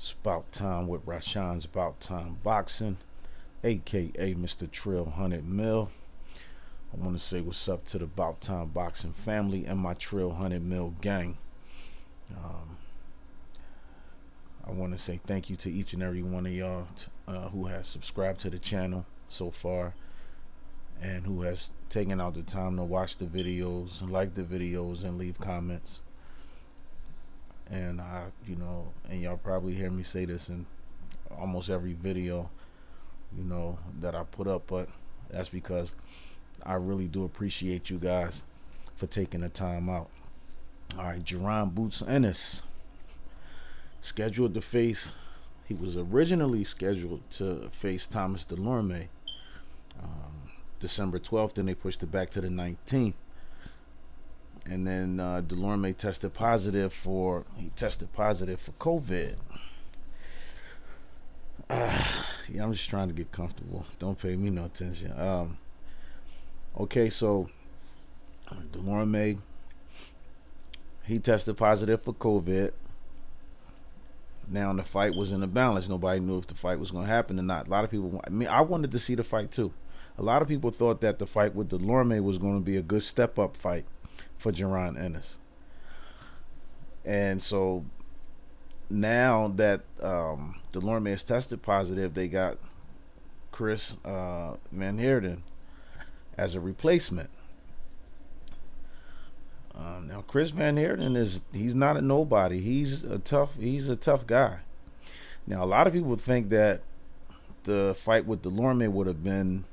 It's about time with Rashawn's About Time Boxing, aka Mr. Trill 100 Mil. I want to say what's up to the About Time Boxing family and my Trill 100 Mil gang. Um, I want to say thank you to each and every one of y'all who has subscribed to the channel so far and who has taken out the time to watch the videos, like the videos, and leave comments. And and y'all probably hear me say this in almost every video, that I put up, but that's because I really do appreciate you guys for taking the time out. All right, Jaron Boots Ennis scheduled to face. He was originally scheduled to face Thomas Delorme December 12th, and they pushed it back to the 19th. And then Delorme tested positive for COVID. Yeah, I'm just trying to get comfortable. Don't pay me no attention. Okay, so Delorme, he tested positive for COVID. Now the fight was in a balance. Nobody knew if the fight was going to happen or not. A lot of people, I wanted to see the fight too. A lot of people thought that the fight with Delorme was going to be a good step up fight for Jaron Ennis. And so now that Delorme is tested positive, they got Chris Van Heerden as a replacement. Now Chris Van Heerden he's not a nobody. He's a tough guy. Now a lot of people think that the fight with Delorme would have been,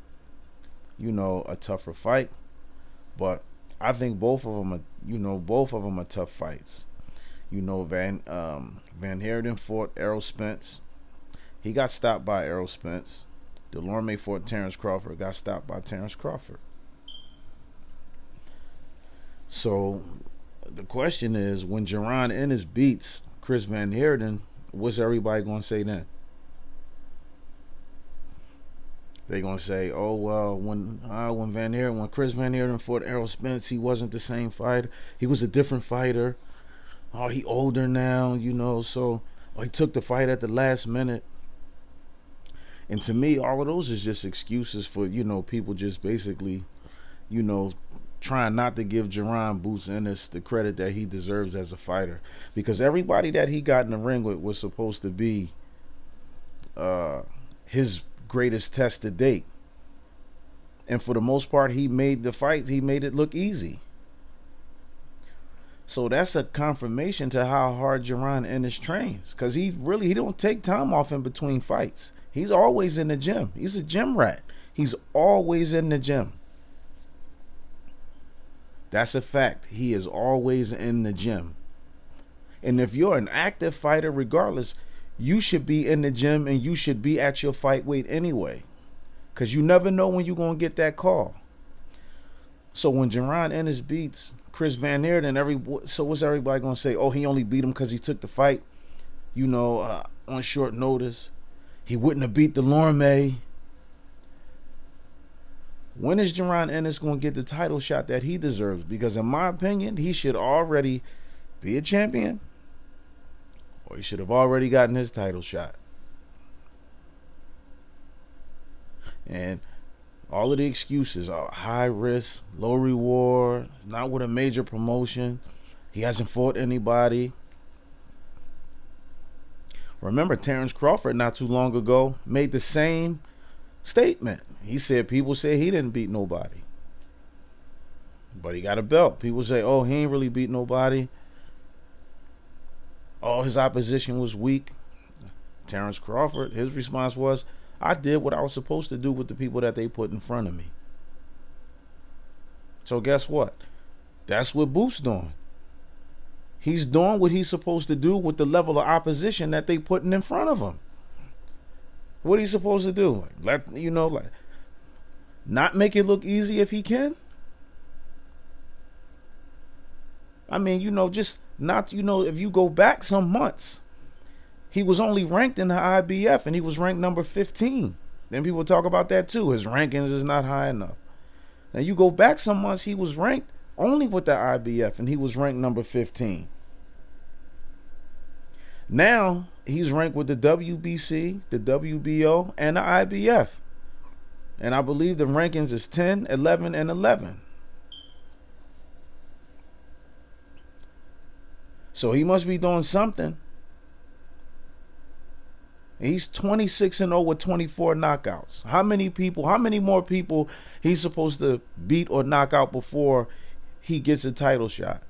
a tougher fight, but I think both of them are tough fights. Van Heerden fought Errol Spence. He got stopped by Errol Spence. Delorme fought Terrence Crawford. Got stopped by Terrence Crawford. So the question is, when Jaron Ennis beats Chris Van Heerden, what's everybody gonna say then? They gonna say, "Oh well, when Chris Van Heerden fought Errol Spence, he wasn't the same fighter. He was a different fighter. Oh, he older now, So he took the fight at the last minute." And to me, all of those is just excuses for people just basically, trying not to give Jaron Boots Ennis the credit that he deserves as a fighter, because everybody that he got in the ring with was supposed to be his greatest test to date, and for the most part he made it look easy. So that's a confirmation to how hard Jaron Ennis trains, because he don't take time off in between fights. He's always in the gym. He's a gym rat. He's always in the gym. That's a fact. He is always in the gym. And if you're an active fighter, regardless, you should be in the gym and you should be at your fight weight anyway, because you never know when you're going to get that call. So when Jaron Ennis beats Chris Van Heerden, so what's everybody going to say? Oh, he only beat him because he took the fight, on short notice. He wouldn't have beat Delorme. When is Jaron Ennis going to get the title shot that he deserves? Because in my opinion, he should already be a champion, or he should have already gotten his title shot. And all of the excuses are high risk, low reward, not with a major promotion. He hasn't fought anybody. Remember, Terrence Crawford not too long ago made the same statement. He said people say he didn't beat nobody, but he got a belt. People say, oh, he ain't really beat nobody. Oh, his opposition was weak. Terrence Crawford, his response was, I did what I was supposed to do with the people that they put in front of me. So guess what? That's what Booth's doing. He's doing what he's supposed to do with the level of opposition that they putting in front of him. What are you supposed to do? Not make it look easy if he can? I mean, just not, if you go back some months, he was only ranked in the IBF and he was ranked number 15. Then people talk about that too. His rankings is not high enough. Now you go back some months, he was ranked only with the IBF and he was ranked number 15. Now he's ranked with the WBC, the WBO, and the IBF. And I believe the rankings is 10, 11, and 11. So he must be doing something. He's 26-0 with 24 knockouts. How many more people he's supposed to beat or knock out before he gets a title shot?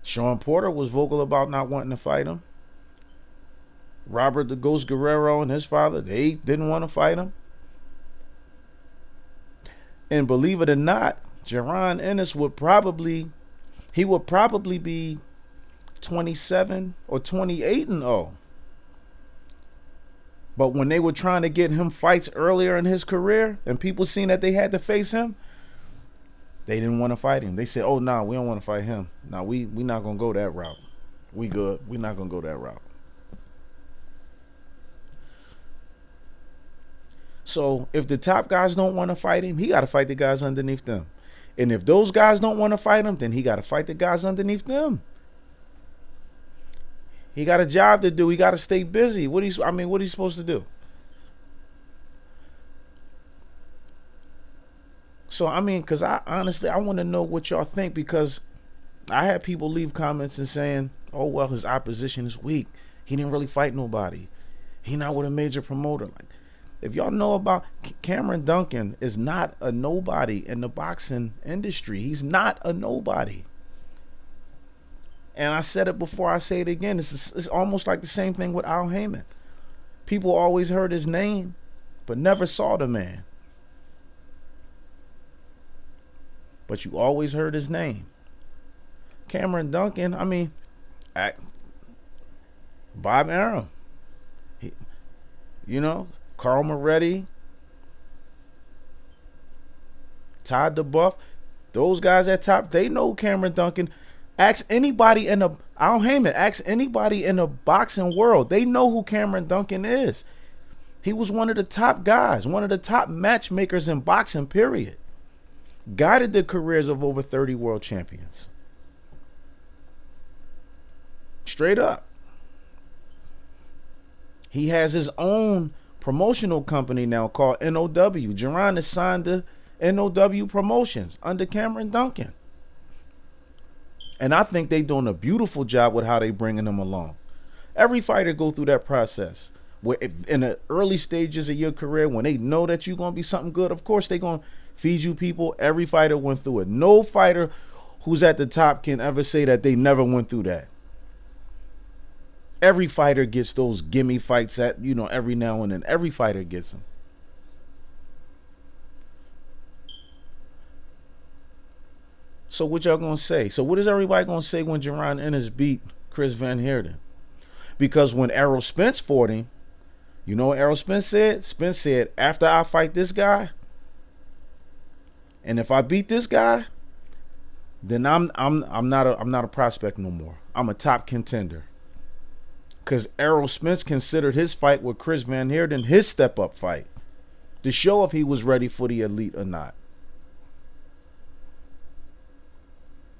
Sean Porter was vocal about not wanting to fight him. Robert the Ghost Guerrero and his father, they didn't want to fight him. And believe it or not, Jaron Ennis would probably be 27 or 28-0. But when they were trying to get him fights earlier in his career and people seen that they had to face him, they didn't want to fight him. They said, oh, no, we don't want to fight him. No, we not going to go that route. We good. We not going to go that route. So if the top guys don't want to fight him, he got to fight the guys underneath them. And if those guys don't want to fight him, then he got to fight the guys underneath them. He got a job to do. He got to stay busy. What are you supposed to do? So, because I honestly want to know what y'all think, because I had people leave comments and saying, oh, well, his opposition is weak. He didn't really fight nobody. He not with a major promoter. Like, if y'all know about Cameron Duncan is not a nobody in the boxing industry. He's not a nobody. And I said it before, I say it again. It's almost like the same thing with Al Heyman. People always heard his name, but never saw the man. But you always heard his name. Cameron Duncan, Bob Arum. Carl Moretti, Todd DeBuff, those guys at top, they know Cameron Duncan. Ask anybody in the Al Heyman, ask anybody in the boxing world. They know who Cameron Duncan is. He was one of the top guys, one of the top matchmakers in boxing, period. Guided the careers of over 30 world champions. Straight up. He has his own promotional company now called NOW. Jaron is signed to NOW Promotions under Cameron Duncan. And I think they doing a beautiful job with how they bringing him along. Every fighter go through that process. Where in the early stages of your career, when they know that you're going to be something good, of course they going to feed you people. Every fighter went through it. No fighter who's at the top can ever say that they never went through that. Every fighter gets those gimme fights at, every now and then. Every fighter gets them. So what y'all gonna say? So what is everybody gonna say when Jaron Ennis beat Chris Van Heerden? Because when Errol Spence fought him, you know what Errol Spence said? Spence said, after I fight this guy, and if I beat this guy, then I'm not a prospect no more. I'm a top contender. Because Errol Spence considered his fight with Chris Van Heerden his step-up fight to show if he was ready for the elite or not.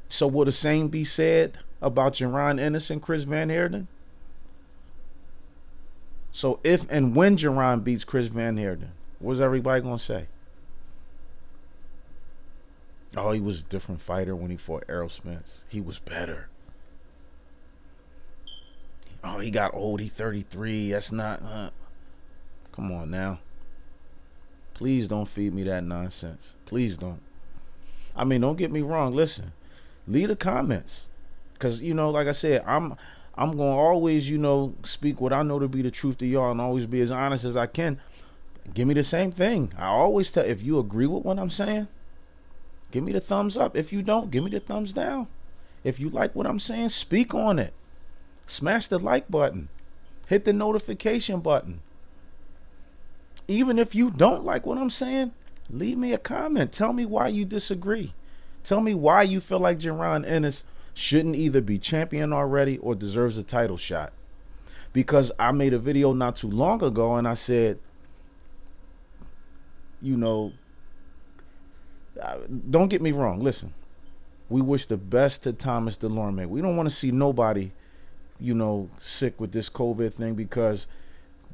So will the same be said about Jaron Ennis and Chris Van Heerden? So if and when Jaron beats Chris Van Heerden, what's everybody going to say? Oh, he was a different fighter when he fought Errol Spence. He was better. Oh, he got old. He 33. That's not... Come on now. Please don't feed me that nonsense. Please don't. Don't get me wrong. Listen. Leave the comments. Because, like I said, I'm going to always, speak what I know to be the truth to y'all and always be as honest as I can. Give me the same thing. I always tell, if you agree with what I'm saying, give me the thumbs up. If you don't, give me the thumbs down. If you like what I'm saying, speak on it. Smash the like button. Hit the notification button. Even if you don't like what I'm saying, leave me a comment. Tell me why you disagree. Tell me why you feel like Jaron Ennis shouldn't either be champion already or deserves a title shot. Because I made a video not too long ago and I said, don't get me wrong. Listen, We wish the best to Thomas DeLorme. We don't want to see nobody, sick with this COVID thing, because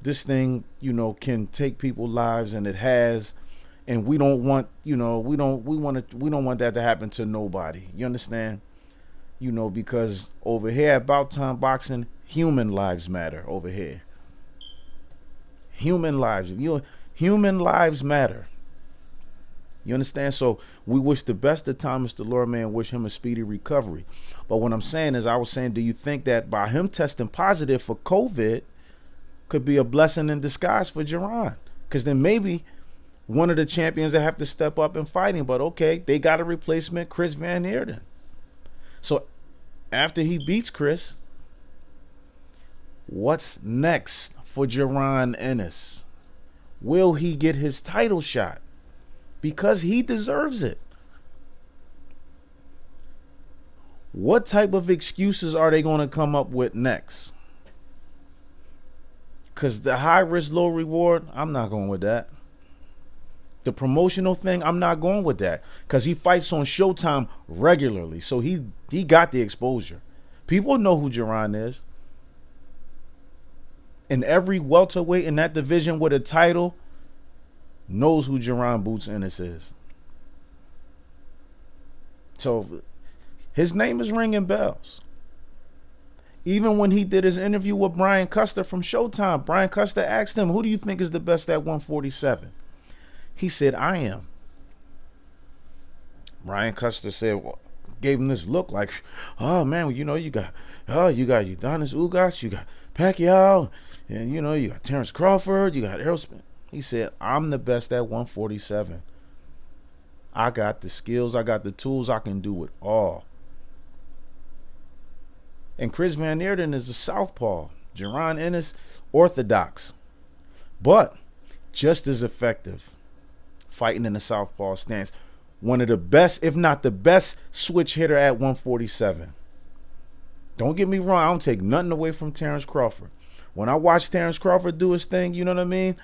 this thing, can take people's lives, and it has, and we don't want, we don't want that to happen to nobody. You understand? Because over here at About Time Boxing, human lives matter over here. Human lives. Human lives matter. You understand? So we wish the best to Thomas DeLorme and wish him a speedy recovery. But what I'm saying is, I was saying, do you think that by him testing positive for COVID could be a blessing in disguise for Jaron? Because then maybe one of the champions that have to step up and fight him. But okay, they got a replacement, Chris Van Heerden. So after he beats Chris, what's next for Jaron Ennis? Will he get his title shot? Because he deserves it. What type of excuses are they going to come up with next? Because the high risk, low reward, I'm not going with that. The promotional thing, I'm not going with that. Because he fights on Showtime regularly. So he got the exposure. People know who Jaron is. And every welterweight in that division with a title knows who Jaron Boots Ennis is. So his name is ringing bells. Even when he did his interview with Brian Custer from Showtime, Brian Custer asked him, who do you think is the best at 147? He said, I am. Brian Custer said, gave him this look like, oh man, you got Udonis Ugas, you got Pacquiao, and you got Terrence Crawford, you got Errol Spence. He said, I'm the best at 147. I got the skills, I got the tools, I can do it all. And Chris Van Heerden is a southpaw. Jaron Ennis, orthodox. But just as effective fighting in the southpaw stance. One of the best, if not the best, switch hitter at 147. Don't get me wrong, I don't take nothing away from Terrence Crawford. When I watch Terrence Crawford do his thing, you know what I mean?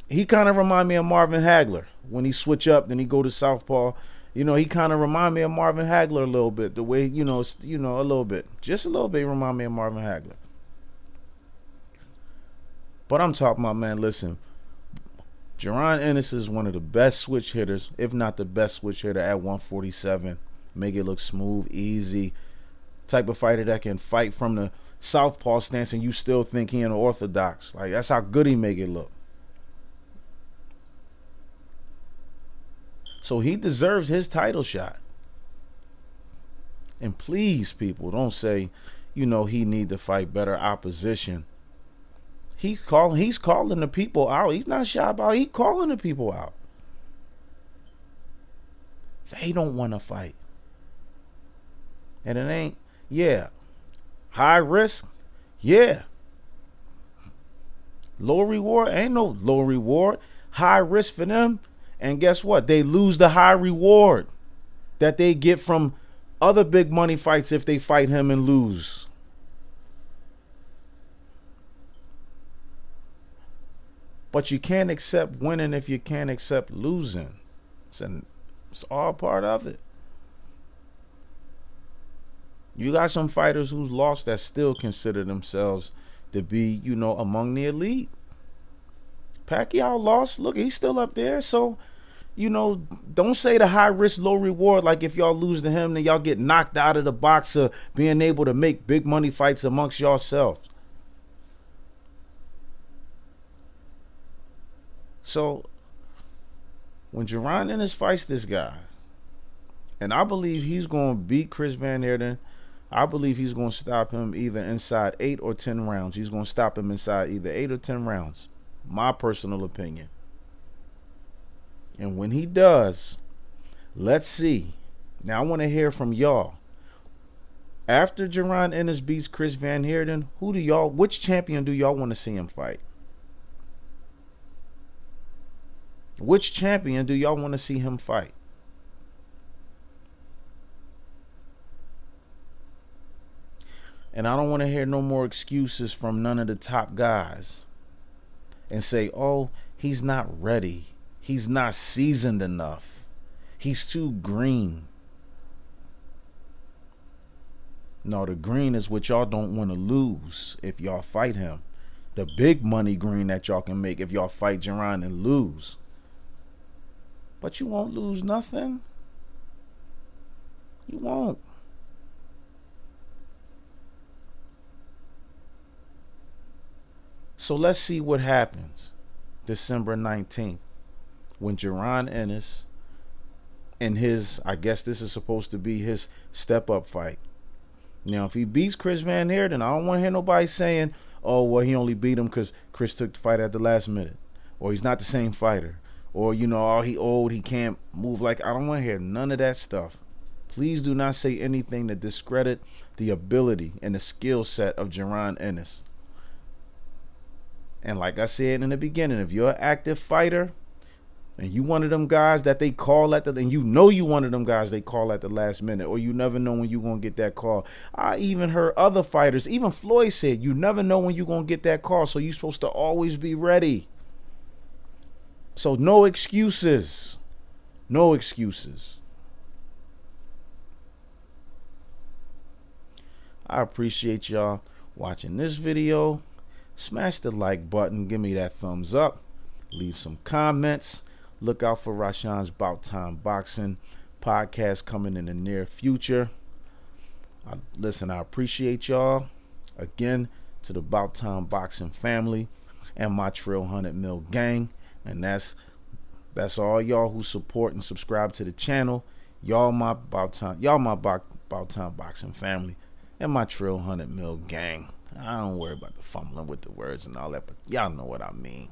He kind of remind me of Marvin Hagler. When he switch up, then he go to southpaw. He kind of remind me of Marvin Hagler a little bit. The way, a little bit. Just a little bit remind me of Marvin Hagler. But I'm talking about, man, listen. Jaron Ennis is one of the best switch hitters, if not the best switch hitter at 147. Make it look smooth, easy. Type of fighter that can fight from the southpaw stance and you still think he an orthodox. Like, that's how good he make it look. So he deserves his title shot. And please, people, don't say, he need to fight better opposition. He's calling the people out. He's not shy about it. He's calling the people out. They don't want to fight. And it ain't, high risk, low reward, ain't no low reward. High risk for them. And guess what? They lose the high reward that they get from other big money fights if they fight him and lose. But you can't accept winning if you can't accept losing. It's all part of it. You got some fighters who's lost that still consider themselves to be, among the elite. Pacquiao lost. Look, he's still up there. So, don't say the high risk, low reward. Like if y'all lose to him, then y'all get knocked out of the box of being able to make big money fights amongst yourselves. So, when Jaron Ennis fights this guy, and I believe he's going to beat Chris Van Heerden, I believe he's going to stop him either inside 8 or 10 rounds. He's going to stop him inside either 8 or 10 rounds. My personal opinion. And when he does, let's see. Now I want to hear from y'all. After Jaron Ennis beats Chris Van Heerden, which champion do y'all want to see him fight? Which champion do y'all want to see him fight? And I don't want to hear no more excuses from none of the top guys and say, oh, he's not ready. He's not seasoned enough. He's too green. No, the green is what y'all don't want to lose if y'all fight him. The big money green that y'all can make if y'all fight Jaron and lose. But you won't lose nothing. You won't. So let's see what happens December 19th when Jaron Ennis in his, I guess this is supposed to be his step up fight. Now, if he beats Chris Van Heerden, I don't want to hear nobody saying, oh, well, he only beat him because Chris took the fight at the last minute, or he's not the same fighter, or, you know, oh, he old, he can't move. Like, I don't want to hear none of that stuff. Please do not say anything to discredit the ability and the skill set of Jaron Ennis. And like I said in the beginning, if you're an active fighter and you one of them guys that they call at the, and you know you one of them guys they call at the last minute, or you never know when you're going to get that call. I even heard other fighters, even Floyd said, you never know when you're going to get that call, so you're supposed to always be ready. So no excuses. No excuses. I appreciate y'all watching this video. Smash the like button. Give me that thumbs up. Leave some comments. Look out for Rashawn's Bout Time Boxing podcast coming in the near future. Listen, I appreciate y'all. Again, to the Bout Time Boxing family and my Trill 100 Mil gang. And that's all y'all who support and subscribe to the channel. Y'all my Bout Time Boxing family and my Trill 100 Mil gang. I don't worry about the fumbling with the words and all that, but y'all know what I mean.